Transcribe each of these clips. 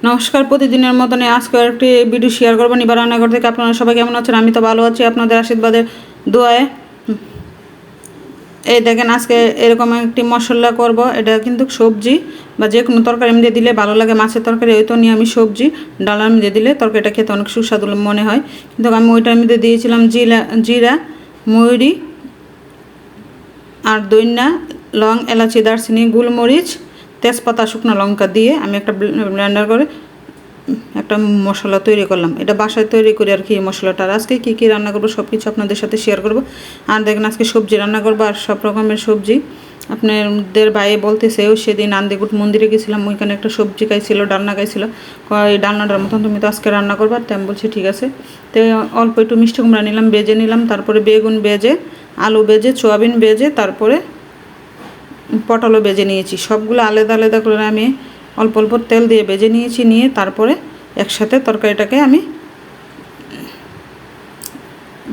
নমস্কার, প্রতিদিনের মতন আজকে একটি ভিডিও শেয়ার করবো নিবা রান্নাঘর থেকে। আপনারা সবাই কেমন আছেন? আমি তো ভালো আছি আপনাদের আশীর্বাদের দোয়ায়। এই দেখেন, আজকে এরকম একটি মশলা করব। এটা কিন্তু সবজি বা যে কোনো তরকারি মধ্যে দিলে ভালো লাগে। মাছের তরকারি ওই তো নিরামিষ সবজি ডালার মধ্যে দিলে তরকারিটা খেতে অনেক সুস্বাদু মনে হয়। কিন্তু আমি ওইটার মধ্যে দিয়েছিলাম জিরা, ময়ূরি আর দইনা, লং, এলাচি, দারচিনি, গোলমরিচ, তেজপাতা, শুকনো লঙ্কা দিয়ে আমি একটা ব্লেন্ডার করে একটা মশলা তৈরি করলাম। এটা বাসায় তৈরি করি আর কি মশলাটা। আজকে কী কী রান্না করবো সব কিছু আপনাদের সাথে শেয়ার করব। আর দেখেন, আজকে সবজি রান্না করবো আর সব রকমের সবজি। আপনাদের ভাইয়ে বলতেছেও, সেদিন আন্দিগুট মন্দিরে গেছিলাম, ওইখানে একটা সবজি খাইছিল, ডালনা খাইছিল। এই ডালনাটার মতন তুমি তো আজকে রান্না করবা। তো আমি বলছি ঠিক আছে। তো অল্প একটু মিষ্টি কুমড়া নিলাম, বেজে নিলাম, তারপরে বেগুন বেজে, আলু বেজে, সোয়াবিন বেজে, তারপরে পটলও বেজে নিয়েছি। সবগুলো আলাদা আলাদা করে আমি অল্প অল্প তেল দিয়ে বেজে নিয়েছি। নিয়ে তারপরে একসাথে তরকারিটাকে আমি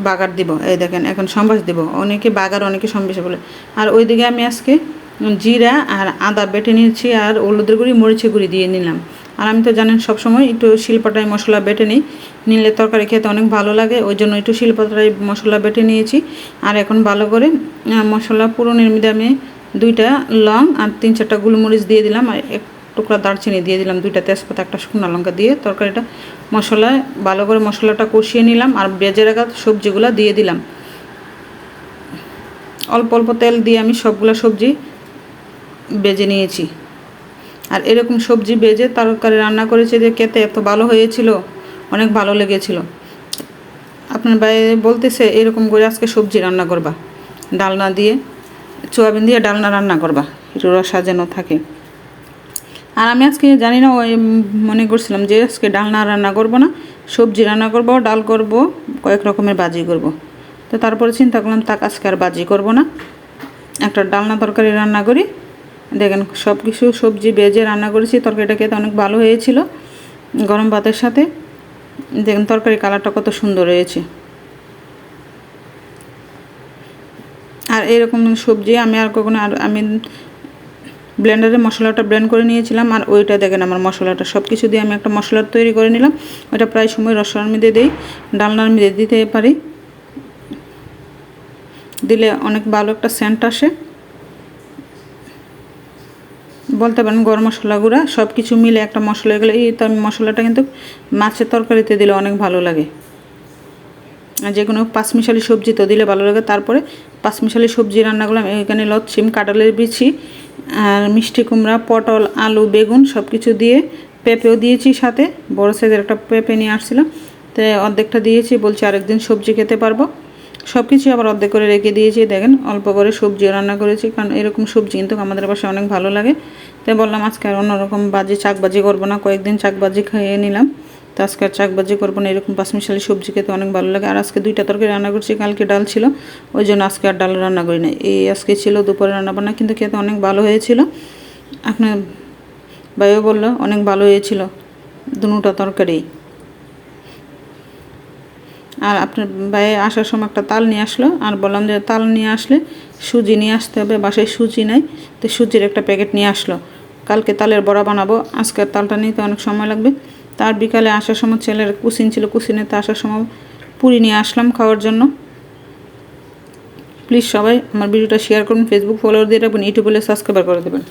বাগার দিব। এই দেখেন, এখন সম্বাস দিব। অনেকে বাগার, অনেকে সম্বাস বলে। আর ওইদিকে আমি আজকে জিরা আর আদা বেটে নিয়েছি, আর হলুদের গুঁড়ি, মরিচের গুঁড়ি দিয়ে নিলাম। আর আমি তো জানেন সবসময় একটু শিলপাটায় মশলা বেটে নিলে তরকারি খেতে অনেক ভালো লাগে। ওই জন্য একটু শিলপাটায় মশলা বেটে নিয়েছি। আর এখন ভালো করে মশলা পুরনের মধ্যে আমি 2টা লং আর 3-4টা গোলমরিচ দিয়ে দিলাম, আর এক টুকরা দারচিনি দিয়ে দিলাম, 2টা তেজপাতা, একটা শুকনো লঙ্কা দিয়ে তরকারিটা মশলায় ভালো করে মশলাটা কষিয়ে নিলাম। আর বেজে রাখা সবজিগুলো দিয়ে দিলাম। অল্প অল্প তেল দিয়ে আমি সবগুলো সবজি বেজে নিয়েছি। আর এরকম সবজি বেজে তরকারি রান্না করেছে যে খেতে এত ভালো হয়েছিল, অনেক ভালো লেগেছিল। আপনার বাইরে বলতেছে এরকম করে আজকে সবজি রান্না করবা, ডালনা দিয়ে, সোয়াবিন দিয়ে ডালনা রান্না করবা, একটু রস সাজানো থাকে। আর আমি আজকে জানি না, ওই মনে করছিলাম যে আজকে ডালনা রান্না করব না, সবজি রান্না করব, ডাল করব, কয়েক রকমের ভাজি করব। তো তারপরে চিন্তা করলাম তাক আজকে আর ভাজি করব না, একটা ডালনা তরকারি রান্না করি। দেখেন, সব কিছু সবজি বেজে রান্না করেছি। তরকারিটা খেতে অনেক ভালো হয়েছিল গরম ভাতের সাথে। দেখেন তরকারি কালারটা কত সুন্দর হয়েছে। আর এরকম সবজি আমি আর কখনো, আর আমি ব্লেন্ডারে মশলাটা ব্লেন্ড করে নিয়েছিলাম। আর ওইটা দেখেন, আমার মশলাটা সব কিছু দিয়ে আমি একটা মশলা তৈরি করে নিলাম। ওইটা প্রায় সময় রসুনের মধ্যে দিই, ডালনার মধ্যে দিতে পারি, দিলে অনেক ভালো একটা সেন্ট আসে। বলতে পারেন গরম মশলা গুঁড়া সব কিছু মিলে একটা মশলা। এগুলো এই তো আমি মশলাটা কিন্তু মাছের তরকারিতে দিলে অনেক ভালো লাগে। আর যে কোনো পাঁচমিশালি সবজি তো দিলে ভালো লাগে। তারপরে পাঁচমিশালি সবজি রান্না করলাম। এখানে লচ্ছিম, কাঁঠালের বিচি, আর মিষ্টি কুমড়া, পটল, আলু, বেগুন সব কিছু দিয়ে, পেঁপেও দিয়েছি সাথে। বড় সাইজের একটা পেঁপে নিয়ে আসছিলাম, তো অর্ধেকটা দিয়েছি, বলছি আরেকদিন সবজি খেতে পারবো। সব কিছু আবার অর্ধেক করে রেখে দিয়েছি। দেখেন অল্প করে সবজিও রান্না করেছি, কারণ এরকম সবজি কিন্তু আমাদের বাসায় অনেক ভালো লাগে। তাই বললাম আজকে আর অন্যরকম চাকবাজি করবো না, কয়েকদিন চাকবাজি খেয়ে নিলাম। তো আজকে আর চাকবাজি করবো না, এরকম পাঁচমিশালি সবজি খেতে অনেক ভালো লাগে। আর আজকে 2টা তরকারি রান্না করছি, কালকে ডাল ছিল, ওই জন্য আজকে আর ডাল রান্না করি না। এই আজকে ছিল দুপুরে রান্নাবান্না, কিন্তু খেতে অনেক ভালো হয়েছিল। আপনার ভাইও বললো অনেক ভালো হয়েছিল 2টা তরকারি। আর আপনার ভাই আসার সময় একটা তাল নিয়ে আসলো, আর বললাম যে তাল নিয়ে আসলে সুজি নিয়ে আসতে হবে, বাসায় সুজি নাই, তো সুজির একটা প্যাকেট নিয়ে আসলো। কালকে তালের বড়া বানাবো, আজকের তালটা নিতে অনেক সময় লাগবে। তার বিকালে আসার সময় ছেলের কুসিন ছিল, কুসিনেতে আসার সময় পুরি নিয়ে আসলাম খাওয়ার জন্য। প্লিজ সবাই আমার ভিডিওটা শেয়ার করুন, ফেসবুক ফলো দিয়ে রাখবেন, ইউটিউবে সাবস্ক্রাইব করে দেবেন।